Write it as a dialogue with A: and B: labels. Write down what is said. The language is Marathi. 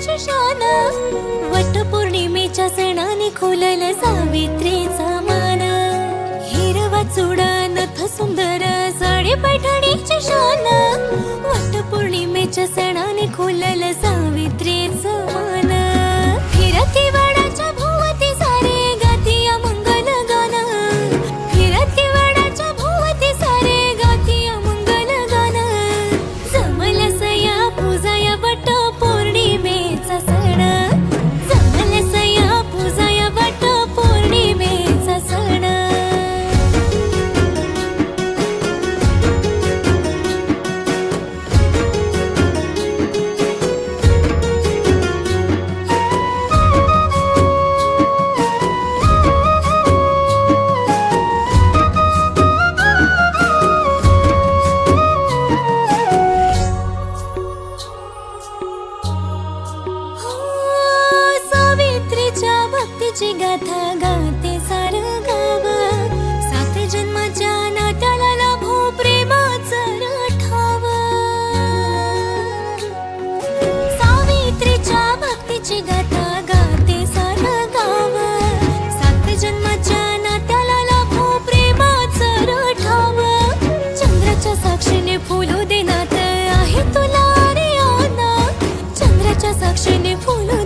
A: पैठणीची शान, वटपौर्णिमेच्या सणाने खुललं सावित्रीचा मान. हिरवा चुडा नथ सुंदर साडी पैठणीची शान, वटपौर्णिमेच्या सणाने खुललं सावित्रीचं मान. फिरती वडाच्या भोवती सारे गातिया मंगल गान, फिरती वडाच्या भोवती सारे गातिया मंगल गान. जमलंस या पूजाया वट पौर्णिमेचा सण, जमलंस या पूजाया वट पौर्णिमेचा सण. सावित्रीच्या भक्तीची गाथा गाते सारं गाव, सात जन्माच्या नात्याला लाभो प्रेमाचं ठाव. सावित्रीच्या भक्तीची गाथा गाते सारं गाव, सात जन्माच्या नात्याला लाभो प्रेमाचं ठाव. चंद्राच्या साक्षीने फुलू दे नात आहे तुला रे आना, चंद्राच्या साक्षीने फुलू